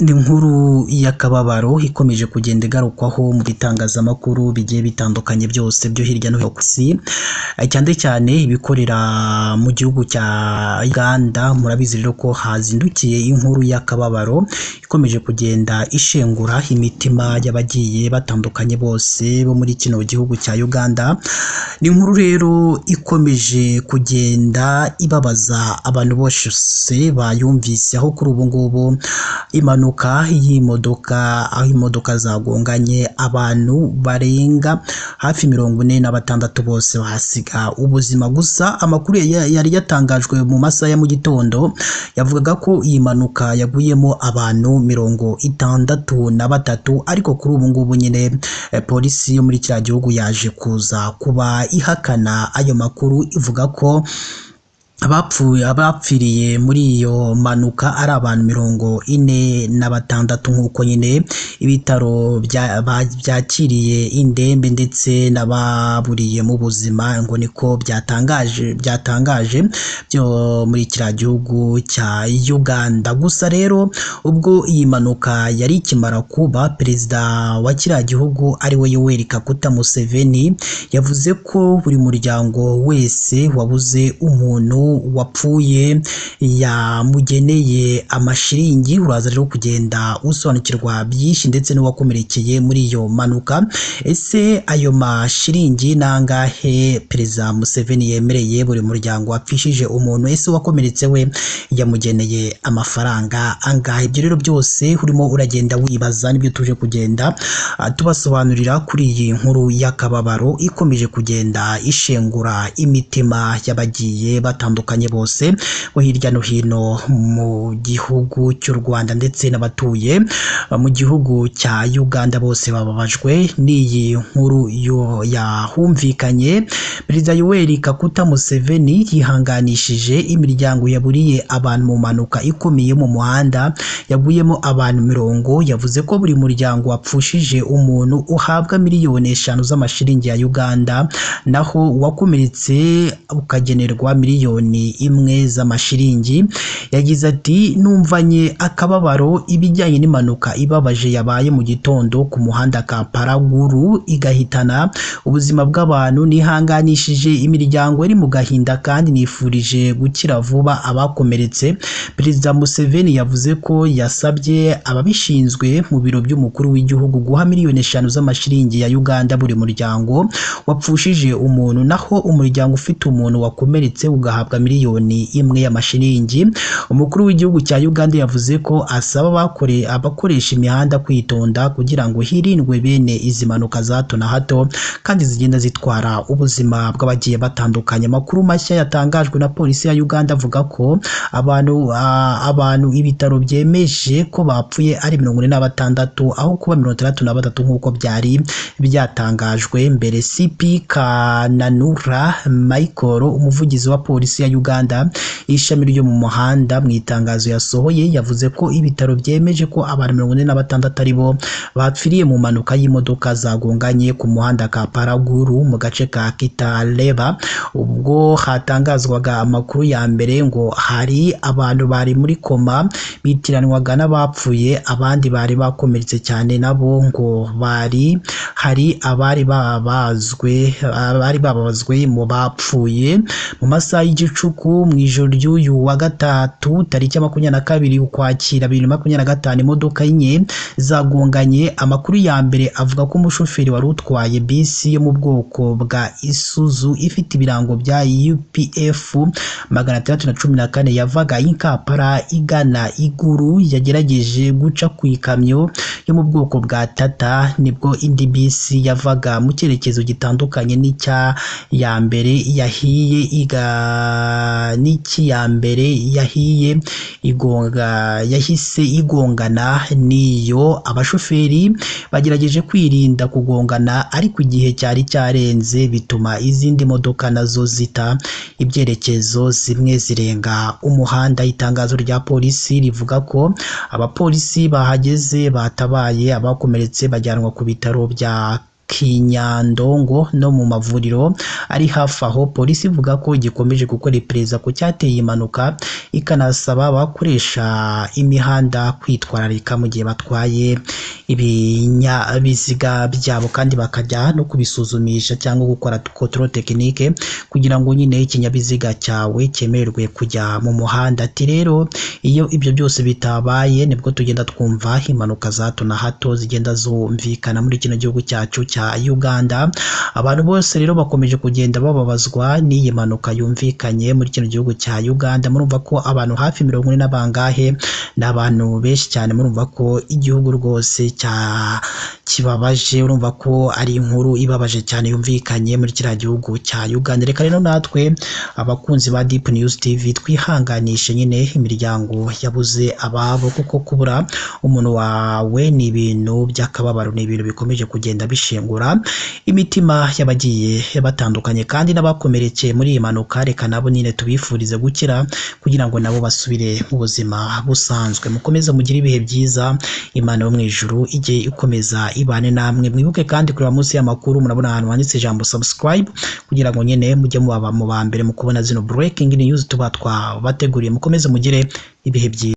Ni inkuru y'akababaro ikomeje kugenda igarukwaho mu bitangazamakuru bigiye bitandukanye byose byo hirya no hino ku isi, cyane cyane ibikorera mu gihugu cya Uganda. Murabizi rero ko hazindukiye inkuru y'akababaro ikomeje kugenda ishengura imitima y'abagiye batandukanye bose bo muri kino gihugu cya Uganda. Ni inkuru rero ikomeje kugenda ibabaza abantu bose bayumvise, aho kuri ubu ngubu impanuka y'imodoka, aho imodoka zagonganye abantu barenga hafi 46 bose bahasiga ubuzima. Gusa amakuru yari yatangajwe mu masaha ya mu gitondo yavugaga ko iyi mpanuka yaguyemo abantu 63, ariko kuri ubu ngubu nyine polisi yo muri kiriya gihugu yaje kuza kuba ihakana ayo makuru, ivuga ko abapfiriye muri iyo mpanuka ari abantu 46 nk'uko nyine ibitaro byakiriye indembe ndetse n'ababuriye mu buzima, ngo niko byatangaje byo muri kiriya gihugu cya Uganda. Gusa rero ubwo iyi mpanuka yari ikimara kuba, perezida wa kiriya gihugu ari we Yoweri Kaguta Museveni yavuze ko buri muryango wese wabuze umuntu wapfuye yamugeneye amashiringi. Uraza rero kugenda usobanukirwa byinshi ndetse n'uwakomerekeye muri iyo mpanuka. Ese ayo mashiringi nangahe perezida Museveni yemereye buri muryango wapfishije umuntu? Ese wakomeretse we yamugeneye amafaranga angahe? Ibyo rero byose urimo uragenda wibaza nibyo tuje kugenda tubasobanurira kuri iyi nkuru y'akababaro ikomeje kugenda ishengura imitima y'abagiye batandukanye bose bo hirya no hino mu gihugu cy'u Rwanda ndetse n'abatuye mu gihugu cya Uganda. Bose bababajwe n'iyi nkuru yahumvikanye. Perezida Yoweri Kaguta Museveni yihanganishije imiryango yaburiye abantu mu mpanuka ikomeye mu muhanda yaguyemo abantu 50. Yavuze ko buri muryango wapfushije umuntu uhabwa miliyoni 5 z'amashiringi ya Uganda, naho uwakomeretse ukagenerwa miliyoni 1 z'amashiringi. Yagize ati, numvanye akababaro ibijyanye n'impanuka ibabaje yabaye mu gitondo ku muhanda Kampala Gulu igahitana ubuzima bw'abantu. Nihanganishije imiryango iri mu gahinda kandi nifurije gukira vuba abakomeretse. Perezida Museveni yavuze ko yasabye ababishinzwe mu biro by'umukuru w'igihugu guha miliyoni 5 z'amashiringi ya Uganda buri muryango wapfushije umuntu, naho umuryango ufite umuntu wakomeretse ugahabwa miliyoni 1 y'amashiringi. Umukuru w'igihugu cya Uganda yavuze ko asaba abakoresha imihanda kwitonda kugira ngo hirindwe bene izi mpanuka za hato na hato kandi zigenda zitwara ubuzima bw'abagiye batandukanye. Amakuru mashya yatangajwe na polisi ya Uganda avuga ko abantu ibitaro byemeje ko bapfuye ari 46 aho kuba 63 nk'uko byari byatangajwe mbere. CP Kananura Michael, umuvugizi wa polisi ya Uganda ishami ryo mu muhanda, mu itangazo yasohoye yavuze ko ibitaro byemeje ko abantu 46 aribo bapfiriye mu mpanuka y'imodoka zagonganye ku muhanda Kampala Gulu mu gace ka Kitaleba. Ubwo hatangazwaga amakuru ya mbere ngo hari abantu bari muri koma bitiranwaga n'abapfuye, abandi bari bakomeretse cyane nabo ngo hari abari babazwe mu bapfuye mu masaha y'igicuku mu ijoro ry'uyu wa gatatu tariki 22 Ukwakira 2025 imodoka enye zagonganye. Amakuru ya mbere avuga ko umushoferi wari utwaye bisi yo mu bwoko bwa Isuzu ifite ibirango bya UPF 614 yavaga i Kampala igana Iguru yagerageje guca ku ikamyo yo mu bwoko bwa Tata, nibwo indi bisi yavaga mu cyerekezo gitandukanye n'icya ya mbere yahise igongana n'iyo. Abashoferi bagerageje kwirinda kugongana, ariko igihe cyari cyarenze bituma izindi modoka nazo zita ibyerekezo zimwe zirenga umuhanda. Itangazo rya polisi rivuga ko abapolisi bahageze batabaye abakomeretse bajyanwa ku bitaro bya Kinyandongo no mu mavuriro ari hafi aho. Polisi ivuga ko gikomeje gukora iperereza ku cyateye impanuka, ikanasaba abakoresha imihanda kwitwararika mu gihe batwaye ibinyabiziga byabo, kandi bakajya no kubisuzumisha cyangwa gukora control technique kugira ngo nyine ikinyabiziga cyawe cyemererwe kujya mu muhanda. Ati rero iyo ibyo byose bitabaye nibwo tugenda twumva impanuka za hato na hato zigenda zumvikana muri kino gihugu cyacu cya Uganda. Abantu bose rero bakomeje kugenda bababazwa n'iyi mpanuka yumvikanye muri kino gihugu cya Uganda. Murumva ko abantu hafi 40 n'abangahe n'abantu benshi cyane, murumva ko igihugu rwose kibabaje, urumva ko ari inkuru ibabaje cyane yumvikanye muri kiriya gihugu cya Uganda. Reka rero natwe abakunzi ba Deep News TV twihanganishe nyine imiryango yabuze ababo, kuko kubura umuntu wawe ni ibintu by'akababaro, ni ibintu bikomeje kugenda bishengura imitima y'abagiye batandukanye, kandi n'abakomerekeye muri iyi mpanuka reka nabo nyine tubifurize gukira kugira ngo nabo basubire mu buzima busanzwe. Mukomeze mugire ibihe byiza, Imana yo mu ijuru ijye ikomeza ibane namwe. Mwibuke kandi kureba munsi y'amakuru murabona ahantu handitse ijambo subscribe kugira ngo nyine mujye mubaba mu ba mbere mu kubona zino breaking news tuba twabateguriye. Mukomeze mugire ibihe byiza.